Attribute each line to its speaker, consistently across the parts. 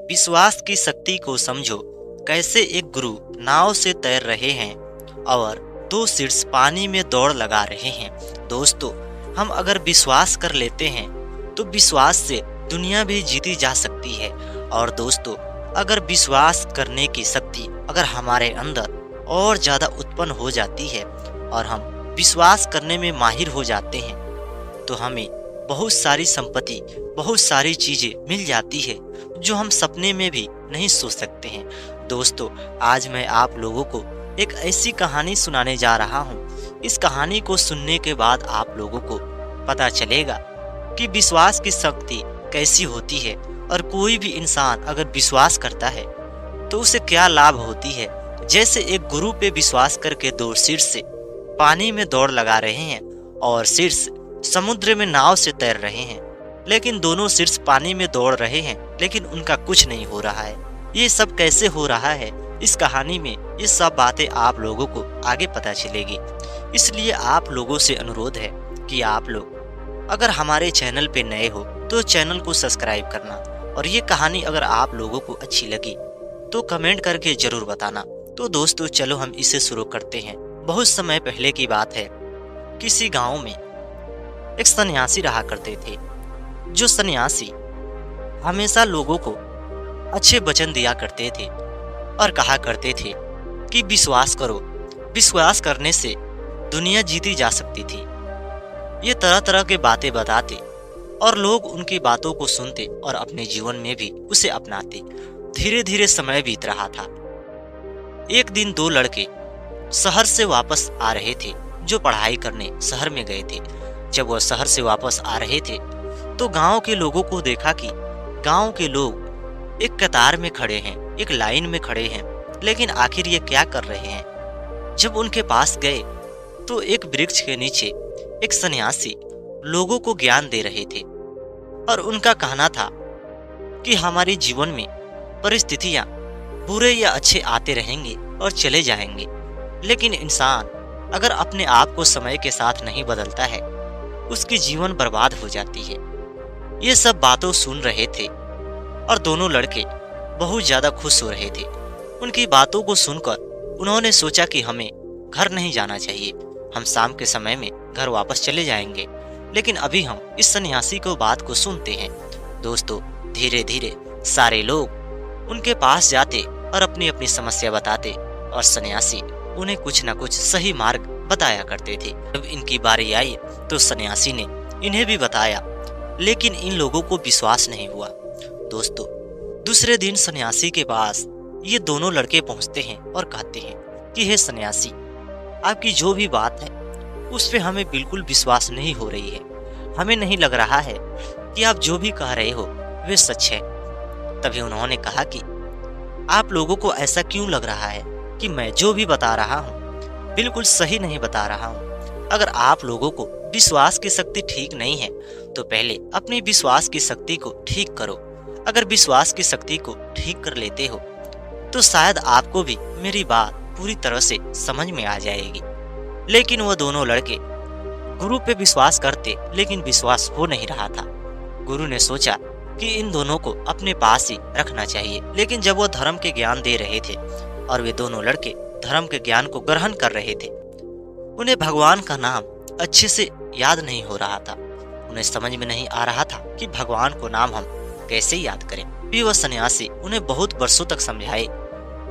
Speaker 1: विश्वास की शक्ति को समझो। कैसे एक गुरु नाव से तैर रहे हैं और दो शिष्य पानी में दौड़ लगा रहे हैं। दोस्तों, हम अगर विश्वास कर लेते हैं तो विश्वास से दुनिया भी जीती जा सकती है। और दोस्तों, अगर विश्वास करने की शक्ति अगर हमारे अंदर और ज़्यादा उत्पन्न हो जाती है और हम विश्वास करने में माहिर हो जाते हैं तो हमें बहुत सारी संपत्ति, बहुत सारी चीज़ें मिल जाती है जो हम सपने में भी नहीं सोच सकते हैं। दोस्तों, आज मैं आप लोगों को एक ऐसी कहानी सुनाने जा रहा हूँ। इस कहानी को सुनने के बाद आप लोगों को पता चलेगा कि विश्वास की शक्ति कैसी होती है और कोई भी इंसान अगर विश्वास करता है तो उसे क्या लाभ होती है। जैसे एक गुरु पे विश्वास करके दो शिष्य पानी में दौड़ लगा रहे हैं और शिष्य समुद्र में नाव से तैर रहे हैं, लेकिन दोनों शिष्य पानी में दौड़ रहे हैं लेकिन उनका कुछ नहीं हो रहा है। ये सब कैसे हो रहा है, इस कहानी में ये सब बातें आप लोगों को आगे पता चलेगी। इसलिए आप लोगों से अनुरोध है कि आप लोग अगर हमारे चैनल पे नए हो तो चैनल को सब्सक्राइब करना, और ये कहानी अगर आप लोगों को अच्छी लगी तो कमेंट करके जरूर बताना। तो दोस्तों, चलो हम इसे शुरू करते हैं। बहुत समय पहले की बात है। किसी गांव में एक सन्यासी रहा करते थे। जो सन्यासी हमेशा लोगों को अच्छे वचन दिया करते थे और कहा करते थे कि विश्वास करो, विश्वास करने से दुनिया जीती जा सकती थी। ये तरह तरह के बातें बताते और लोग उनकी बातों को सुनते और अपने जीवन में भी उसे अपनाते। धीरे धीरे समय बीत रहा था। एक दिन दो लड़के शहर से वापस आ रहे थे, जो पढ़ाई करने शहर में गए थे। जब वह शहर से वापस आ रहे थे तो गांव के लोगों को देखा कि गांव के लोग एक कतार में खड़े हैं, एक लाइन में खड़े हैं, लेकिन आखिर ये क्या कर रहे हैं। जब उनके पास गए तो एक वृक्ष के नीचे एक सन्यासी लोगों को ज्ञान दे रहे थे और उनका कहना था कि हमारे जीवन में परिस्थितियां बुरे या अच्छे आते रहेंगे और चले जाएंगे, लेकिन इंसान अगर अपने आप को समय के साथ नहीं बदलता है उसकी जीवन बर्बाद हो जाती है। ये सब बातों सुन रहे थे और दोनों लड़के बहुत ज्यादा खुश हो रहे थे। उनकी बातों को सुनकर उन्होंने सोचा कि हमें घर नहीं जाना चाहिए, हम शाम के समय में घर वापस चले जाएंगे, लेकिन अभी हम इस सन्यासी को बात को सुनते हैं। दोस्तों, धीरे धीरे सारे लोग उनके पास जाते और अपनी अपनी समस्या बताते और सन्यासी उन्हें कुछ न कुछ सही मार्ग बताया करते थे। जब इनकी बारी आई तो सन्यासी ने इन्हें भी बताया, लेकिन इन लोगों को विश्वास नहीं हुआ। दोस्तों, दूसरे दिन सन्यासी के पास ये दोनों लड़के पहुंचते हैं और कहते हैं कि हे सन्यासी, आपकी जो भी बात है उस पे हमें बिल्कुल विश्वास नहीं हो रही है। हमें नहीं लग रहा है कि आप जो भी कह रहे हो वे सच है। तभी उन्होंने कहा कि आप लोगों को ऐसा क्यों लग रहा है कि मैं जो भी बता रहा हूँ बिल्कुल सही नहीं बता रहा हूँ। अगर आप लोगों को विश्वास की शक्ति ठीक नहीं है तो पहले अपनी विश्वास की शक्ति को ठीक करो। अगर विश्वास की शक्ति को ठीक कर लेते हो तो शायद आपको भी मेरी बात पूरी तरह से समझ में आ जाएगी। लेकिन वह दोनों लड़के गुरु पे विश्वास करते, लेकिन विश्वास हो नहीं रहा था। गुरु ने सोचा कि इन दोनों को अपने पास ही रखना चाहिए, लेकिन जब वो धर्म के ज्ञान दे रहे थे और वे दोनों लड़के धर्म के ज्ञान को ग्रहण कर रहे थे, उन्हें भगवान का नाम अच्छे से याद नहीं हो रहा था। उन्हें समझ में नहीं आ रहा था कि भगवान को नाम हम कैसे याद करें। भी वह सन्यासी उन्हें बहुत वर्षों तक समझाए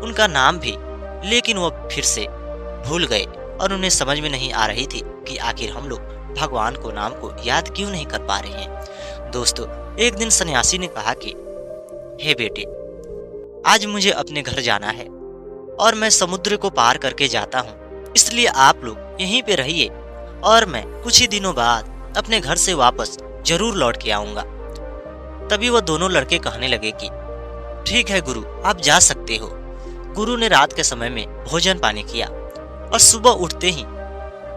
Speaker 1: उनका नाम भी, लेकिन वह फिर से भूल गए और उन्हें समझ में नहीं आ रही थी कि आखिर हम लोग भगवान को नाम को याद क्यों नहीं कर पा रहे हैं। दोस्तों, एक दिन सन्यासी ने कहा कि हे बेटे, आज मुझे अपने घर जाना है और मैं समुद्र को पार करके जाता हूँ, इसलिए आप लोग यहीं पे रहिए और मैं कुछ ही दिनों बाद अपने घर से वापस जरूर लौट के आऊंगा। तभी वह दोनों लड़के कहने लगे कि ठीक है गुरु, आप जा सकते हो। गुरु ने रात के समय में भोजन पानी किया और सुबह उठते ही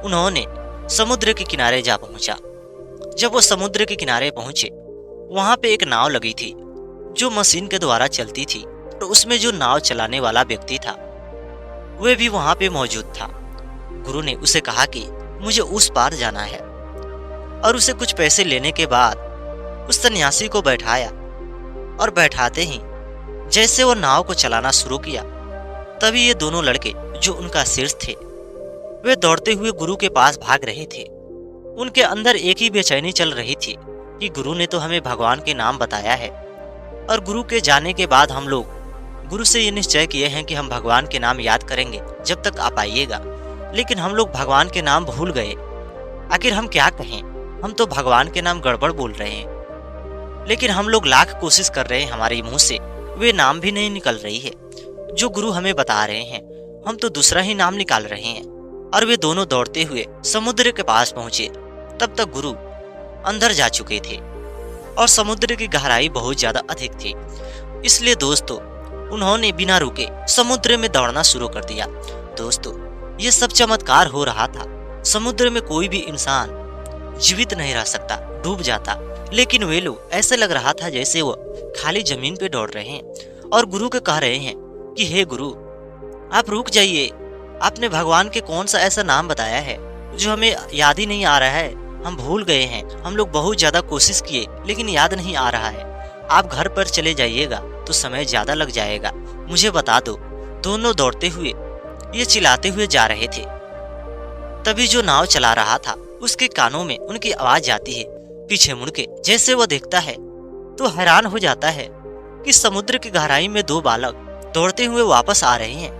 Speaker 1: उन्होंने समुद्र के किनारे जा पहुंचा। जब वो समुद्र के किनारे पहुंचे, वहां पे एक नाव लगी थी जो मशीन के द्वारा चलती थी, तो उसमें जो नाव चलाने वाला व्यक्ति था वह भी वहां पे मौजूद था। गुरु ने उसे कहा कि मुझे उस पार जाना है, और उसे कुछ पैसे लेने के बाद उस सन्यासी को बैठाया और बैठाते ही जैसे वो नाव को चलाना शुरू किया, तभी ये दोनों लड़के जो उनका शीर्ष थे, वे दौड़ते हुए गुरु के पास भाग रहे थे। उनके अंदर एक ही बेचैनी चल रही थी कि गुरु ने तो हमें भगवान के नाम बताया है, और गुरु के जाने के बाद हम लोग गुरु से ये निश्चय किए हैं कि हम भगवान के नाम याद करेंगे जब तक आप आइएगा, लेकिन हम लोग भगवान के नाम भूल गए। आखिर हम क्या कहें, हम तो भगवान के नाम गड़बड़ बोल रहे हैं, लेकिन हम लोग लाख कोशिश कर रहे हैं, हमारे मुंह से वे नाम भी नहीं निकल रही है जो गुरु हमें बता रहे हैं। हम तो दूसरा ही नाम निकाल रहे हैं। और वे दोनों दौड़ते हुए समुद्र के पास पहुंचे। तब तक गुरु अंदर जा चुके थे और समुद्र की गहराई बहुत ज्यादा अधिक थी, इसलिए दोस्तों उन्होंने बिना रुके समुद्र में दौड़ना शुरू कर दिया। दोस्तों ये सब चमत्कार हो रहा था। समुद्र में कोई भी इंसान जीवित नहीं रह सकता, डूब जाता, लेकिन वे लोग ऐसे लग रहा था जैसे वो खाली जमीन पे दौड़ रहे हैं और गुरु को कह रहे हैं कि हे गुरु, आप रुक जाइए, आपने भगवान के कौन सा ऐसा नाम बताया है जो हमें याद ही नहीं आ रहा है, हम भूल गए हैं, हम लोग बहुत ज्यादा कोशिश किए लेकिन याद नहीं आ रहा है, आप घर पर चले जाइएगा तो समय ज्यादा लग जाएगा, मुझे बता दो। दोनों दौड़ते हुए ये चिल्लाते हुए जा रहे थे। तभी जो नाव चला रहा था उसके कानों में उनकी आवाज आती है। पीछे मुड़ के जैसे वो देखता है तो हैरान हो जाता है कि समुद्र की गहराई में दो बालक दौड़ते हुए वापस आ रहे हैं।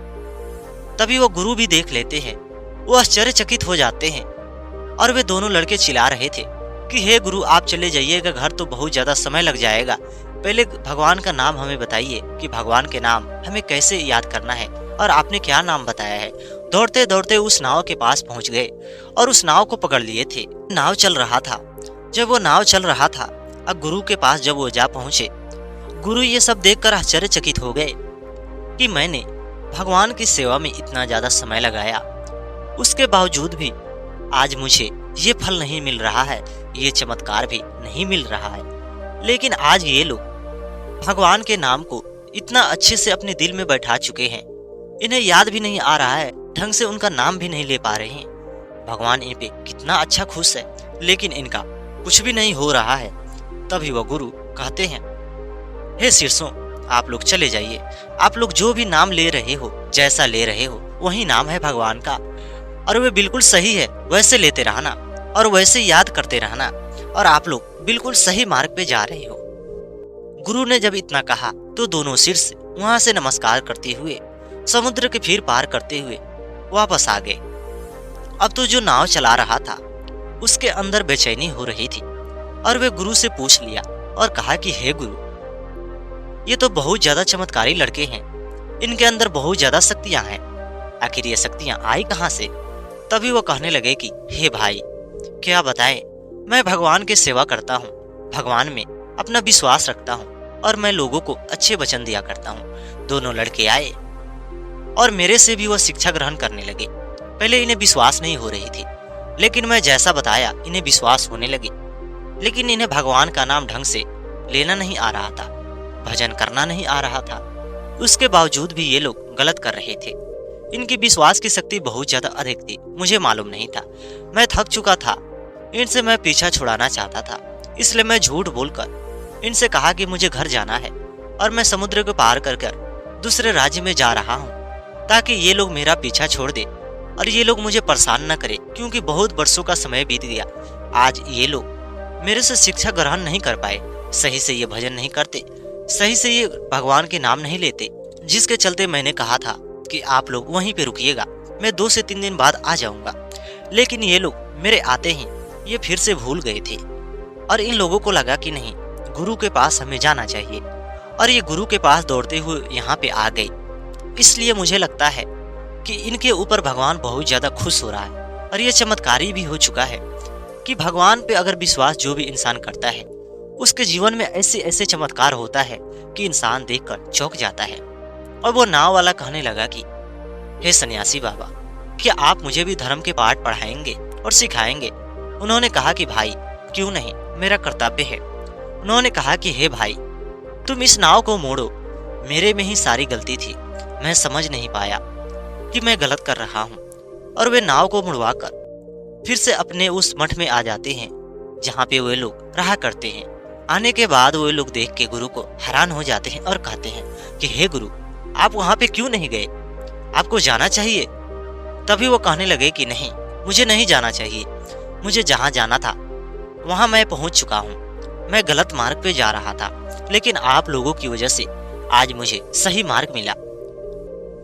Speaker 1: तभी वो गुरु भी देख लेते हैं, वो आश्चर्यचकित हो जाते हैं और वे दोनों लड़के चिल्ला रहे थे कि हे गुरु, आप चले जाइएगा, घर तो बहुत ज्यादा समय लग जाएगा, पहले भगवान का नाम हमें बताइए कि भगवान के नाम हमें कैसे याद करना है और आपने क्या नाम बताया है। दौड़ते दौड़ते उस नाव के पास पहुंच गए और उस नाव को पकड़ लिए थे। नाव चल रहा था। जब वो नाव चल रहा था, अब गुरु के पास जब वो जा पहुंचे, गुरु ये सब देखकर आश्चर्यचकित हो गए कि मैंने भगवान की सेवा में इतना ज्यादा समय लगाया, उसके बावजूद भी आज मुझे ये फल नहीं मिल रहा है, ये चमत्कार भी नहीं मिल रहा है। लेकिन आज ये लोग भगवान के नाम को इतना अच्छे से अपने दिल में बैठा चुके हैं, इन्हें याद भी नहीं आ रहा है, ढंग से उनका नाम भी नहीं ले पा रहे हैं। भगवान इन पे कितना अच्छा खुश है, लेकिन इनका कुछ भी नहीं हो रहा है। तभी वह गुरु कहते हैं, हे शीर्षों, आप लोग चले जाइए, आप लोग जो भी नाम ले रहे हो, जैसा ले रहे हो, वही नाम है भगवान का और वे बिल्कुल सही है, वैसे लेते रहना और वैसे याद करते रहना और आप लोग बिल्कुल सही मार्ग पे जा रहे हो। गुरु ने जब इतना कहा तो दोनों शीर्ष वहां से नमस्कार करते हुए समुद्र के फिर पार करते हुए वापस आ गए। अब तो जो नाव चला रहा था उसके अंदर बेचैनी हो रही थी और वे गुरु से पूछ लिया और कहा कि हे गुरु, ये तो बहुत ज्यादा चमत्कारी लड़के हैं, इनके अंदर बहुत ज्यादा शक्तियां हैं, आखिर ये शक्तियां आई कहां से। तभी वो कहने लगे कि हे भाई, क्या बताएं, मैं भगवान की सेवा करता हूँ, भगवान में अपना विश्वास रखता हूँ और मैं लोगों को अच्छे वचन दिया करता हूँ। दोनों लड़के आए और मेरे से भी वह शिक्षा ग्रहण करने लगे। पहले इन्हें विश्वास नहीं हो रही थी, लेकिन मैं जैसा बताया इन्हें विश्वास होने लगे। लेकिन इन्हें भगवान का नाम ढंग से लेना नहीं आ रहा था, भजन करना नहीं आ रहा था, उसके बावजूद भी ये लोग गलत कर रहे थे। इनकी विश्वास की शक्ति बहुत ज्यादा अधिक थी, मुझे मालूम नहीं था। मैं थक चुका था, इनसे मैं पीछा छुड़ाना चाहता था, इसलिए मैं झूठ बोलकर इनसे कहा कि मुझे घर जाना है और मैं समुद्र को पार कर दूसरे राज्य में जा रहा हूँ ताकि ये लोग मेरा पीछा छोड़ दे और ये लोग मुझे परेशान न करे, क्योंकि बहुत वर्षों का समय बीत गया। आज ये लोग मेरे से शिक्षा ग्रहण नहीं कर पाए, सही से ये भजन नहीं करते, सही से ये भगवान के नाम नहीं लेते, जिसके चलते मैंने कहा था कि आप लोग वहीं पे रुकिएगा, मैं 2 से 3 दिन बाद आ जाऊंगा। लेकिन ये लोग मेरे आते ही ये फिर से भूल गए थे और इन लोगों को लगा कि नहीं, गुरु के पास हमें जाना चाहिए और ये गुरु के पास दौड़ते हुए यहाँ पे आ गए। इसलिए मुझे लगता है कि इनके ऊपर भगवान बहुत ज्यादा खुश हो रहा है और ये चमत्कारी भी हो चुका है कि भगवान पे अगर विश्वास जो भी इंसान करता है उसके जीवन में ऐसे ऐसे चमत्कार होता है कि इंसान देखकर चौंक जाता है। और वो नाव वाला कहने लगा कि हे सन्यासी बाबा, क्या आप मुझे भी धर्म के पाठ पढ़ाएंगे और सिखाएंगे। उन्होंने कहा कि भाई क्यों नहीं, मेरा कर्तव्य है। उन्होंने कहा कि हे भाई, तुम इस नाव को मोड़ो, मेरे में ही सारी गलती थी, मैं समझ नहीं पाया कि मैं गलत कर रहा हूँ। और वे नाव को मुड़वाकर फिर से अपने उस मठ में आ जाते हैं जहाँ पे वे लोग रहा करते हैं। आने के बाद वो लोग देख के गुरु को हैरान हो जाते हैं और कहते हैं कि हे गुरु, आप वहां पे क्यों नहीं गए? आपको जाना चाहिए। तभी वो कहने लगे कि नहीं, मुझे नहीं जाना चाहिए। मुझे जहां जाना था वहां मैं पहुंच चुका हूं। मैं गलत मार्ग पे जा रहा था, लेकिन आप लोगों की वजह से आज मुझे सही मार्ग मिला।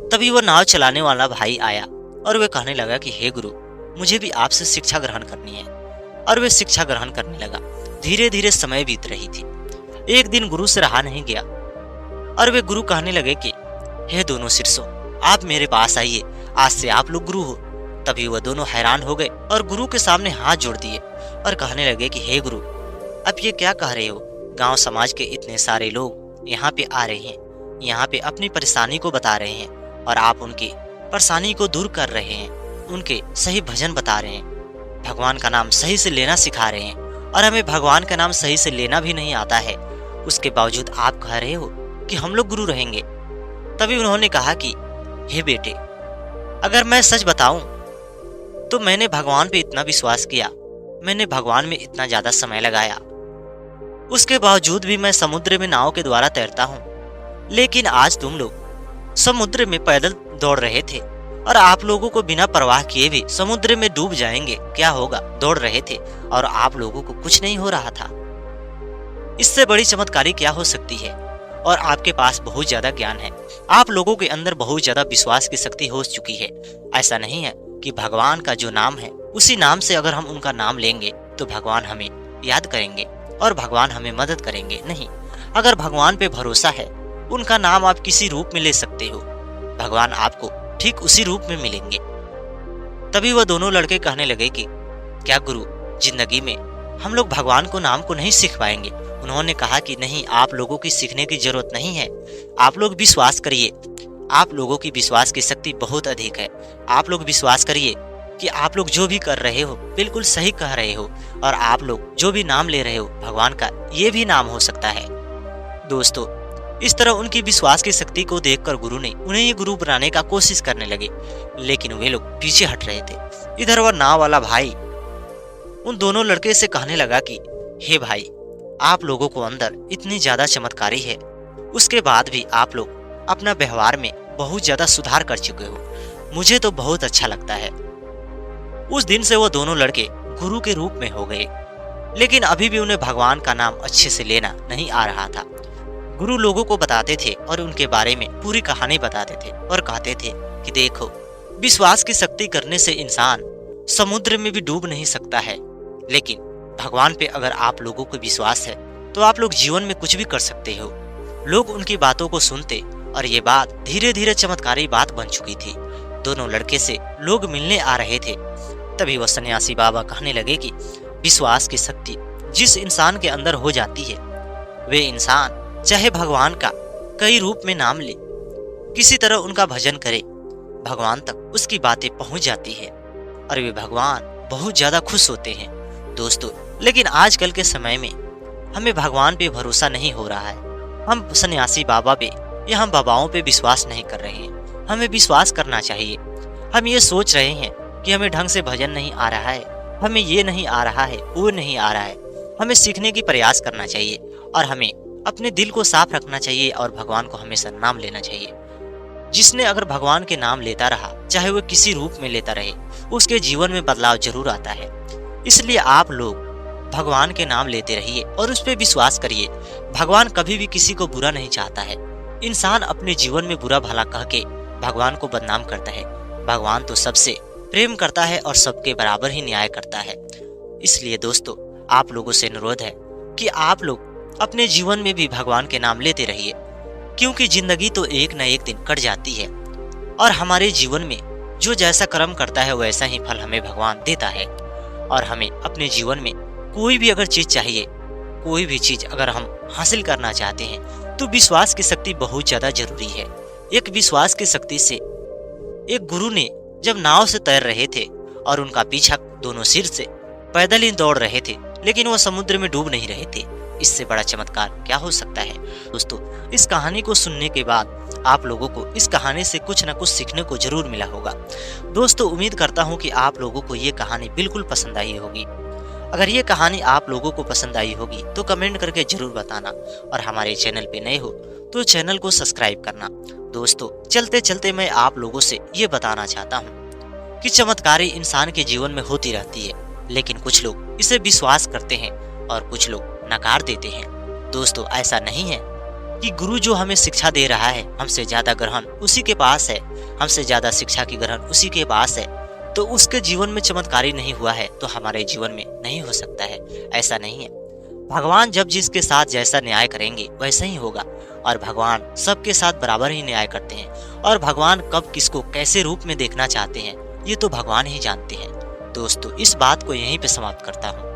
Speaker 1: तभी वो नाव चलाने वाला भाई आया और वे कहने लगा कि हे गुरु, मुझे भी आपसे शिक्षा ग्रहण करनी है। और वे शिक्षा ग्रहण करने लगा। धीरे धीरे समय बीत रही थी। एक दिन गुरु से रहा नहीं गया और वे गुरु कहने लगे कि हे दोनों शिष्यों, आप मेरे पास आइए, आज से आप लोग गुरु हो। तभी वह दोनों हैरान हो गए और गुरु के सामने हाथ जोड़ दिए और कहने लगे कि हे गुरु, अब ये क्या कह रहे हो? गांव समाज के इतने सारे लोग यहाँ पे आ रहे हैं, यहाँ पे अपनी परेशानी को बता रहे हैं और आप उनकी परेशानी को दूर कर रहे हैं, उनके सही भजन बता रहे हैं, भगवान का नाम सही से लेना सिखा रहे हैं और हमें भगवान का नाम सही से लेना भी नहीं आता है। उसके बावजूद आप कह रहे हो कि हम लोग गुरु रहेंगे। तभी उन्होंने कहा कि हे बेटे, अगर मैं सच बताऊं तो मैंने भगवान पे इतना विश्वास किया, मैंने भगवान में इतना ज्यादा समय लगाया, उसके बावजूद भी मैं समुद्र में नाव के द्वारा तैरता हूं। लेकिन आज तुम लोग समुद्र में पैदल दौड़ रहे थे और आप लोगों को बिना परवाह किए भी समुद्र में डूब जाएंगे, क्या होगा? दौड़ रहे थे और आप लोगों को कुछ नहीं हो रहा था। इससे बड़ी चमत्कारी क्या हो सकती है? और आपके पास बहुत ज्यादा ज्ञान है, आप लोगों के अंदर बहुत ज्यादा विश्वास की शक्ति हो चुकी है। ऐसा नहीं है कि भगवान का जो नाम है उसी नाम से अगर हम उनका नाम लेंगे तो भगवान हमें याद करेंगे और भगवान हमें मदद करेंगे। नहीं, अगर भगवान पे भरोसा है, उनका नाम आप किसी रूप में ले सकते हो, भगवान आपको ठीक उसी रूप में मिलेंगे। तभी वह दोनों लड़के कहने लगे कि क्या गुरु, जिंदगी में हम लोग भगवान को नाम को नहीं सीख पाएंगे? उन्होंने कहा कि नहीं, आप लोगों की सीखने की जरूरत नहीं है, आप लोग विश्वास करिए, आप लोगों की विश्वास की शक्ति बहुत अधिक है। आप लोग विश्वास करिए कि आप लोग जो भी कर रहे हो बिल्कुल सही कह रहे हो और आप लोग जो भी नाम ले रहे हो भगवान का, ये भी नाम हो सकता है। दोस्तों, इस तरह उनकी विश्वास की शक्ति को देखकर गुरु ने उन्हें ये गुरु बनाने का कोशिश करने लगे, लेकिन वे लोग पीछे हट रहे थे। इधर वह नाव वाला भाई उन दोनों लड़के से कहने लगा कि हे भाई, आप लोगों को अंदर इतनी ज्यादा चमत्कारी है, उसके बाद भी आप लोग अपना व्यवहार में बहुत ज्यादा सुधार कर चुके हो, मुझे तो बहुत अच्छा लगता है। उस दिन से वो दोनों लड़के गुरु के रूप में हो गए, लेकिन अभी भी उन्हें भगवान का नाम अच्छे से लेना नहीं आ रहा था। गुरु लोगों को बताते थे और उनके बारे में पूरी कहानी बताते थे और कहते थे कि देखो, विश्वास की शक्ति करने से इंसान समुद्र में भी डूब नहीं सकता है, लेकिन भगवान पे अगर आप लोगों को विश्वास है तो आप लोग जीवन में कुछ भी कर सकते हो। लोग उनकी बातों को सुनते और ये बात धीरे धीरे चमत्कारी बात बन चुकी थी। दोनों लड़के से लोग मिलने आ रहे थे। तभी वह सन्यासी बाबा कहने लगे कि विश्वास की शक्ति जिस इंसान के अंदर हो जाती है, वे इंसान चाहे भगवान का कई रूप में नाम ले, किसी तरह उनका भजन करे, भगवान तक उसकी बातें पहुंच जाती है और वे भगवान बहुत ज्यादा खुश होते हैं। दोस्तों, लेकिन आजकल के समय में हमें भगवान पे भरोसा नहीं हो रहा है। हम सन्यासी बाबा पे या हम बाबाओं पे विश्वास नहीं कर रहे हैं। हमें विश्वास करना चाहिए। हम ये सोच रहे हैं कि हमें ढंग से भजन नहीं आ रहा है, हमें ये नहीं आ रहा है, वो नहीं आ रहा है। हमें सीखने की प्रयास करना चाहिए और हमें अपने दिल को साफ रखना चाहिए और भगवान को हमेशा नाम लेना चाहिए। जिसने अगर भगवान के नाम लेता रहा, चाहे वो किसी रूप में लेता रहे, उसके जीवन में बदलाव जरूर आता है। इसलिए आप लोग भगवान के नाम लेते रहिए और उस पर विश्वास करिए। भगवान कभी भी किसी को बुरा नहीं चाहता है। इंसान अपने जीवन में बुरा भला कह के भगवान को बदनाम करता है। भगवान तो सबसे प्रेम करता है और सबके बराबर ही न्याय करता है। इसलिए दोस्तों, आप लोगों से अनुरोध है कि आप लोग अपने जीवन में भी भगवान के नाम लेते रहिए, क्योंकि जिंदगी तो एक न एक दिन कट जाती है और हमारे जीवन में जो जैसा कर्म करता है वैसा ही फल हमें भगवान देता है। और हमें अपने जीवन में कोई भी अगर चीज चाहिए, कोई भी चीज अगर हम हासिल करना चाहते हैं, तो विश्वास की शक्ति बहुत ज्यादा जरूरी है। एक विश्वास की शक्ति से एक गुरु ने जब नाव से तैर रहे थे और उनका पीछा दोनों सिर से पैदल ही दौड़ रहे थे, लेकिन वह समुद्र में डूब नहीं रहे थे। इससे बड़ा चमत्कार क्या हो सकता है? दोस्तों, इस कहानी को सुनने के बाद आप लोगों को इस कहानी से कुछ न कुछ सीखने को जरूर मिला होगा। दोस्तों, उम्मीद करता हूँ कि आप लोगों को ये कहानी बिल्कुल पसंद आई होगी। अगर ये कहानी आप लोगों को पसंद आई होगी तो कमेंट करके जरूर बताना, और हमारे चैनल पे नए हो तो चैनल को सब्सक्राइब करना। दोस्तों, चलते चलते मैं आप लोगों से ये बताना चाहता हूँ कि चमत्कारी इंसान के जीवन में होती रहती है, लेकिन कुछ लोग इसे विश्वास करते हैं और कुछ लोग नकार देते हैं। दोस्तों, ऐसा नहीं है कि गुरु जो हमें शिक्षा दे रहा है हमसे ज्यादा ग्रहण उसी के पास है, हमसे ज्यादा शिक्षा की ग्रहण उसी के पास है, तो उसके जीवन में चमत्कारी नहीं हुआ है तो हमारे जीवन में नहीं हो सकता है। ऐसा नहीं है। भगवान जब जिसके साथ जैसा न्याय करेंगे वैसा ही होगा, और भगवान सबके साथ बराबर ही न्याय करते हैं, और भगवान कब किसको कैसे रूप में देखना चाहते हैं ये तो भगवान ही जानते हैं। दोस्तों, इस बात को यहीं पे समाप्त करता हूँ।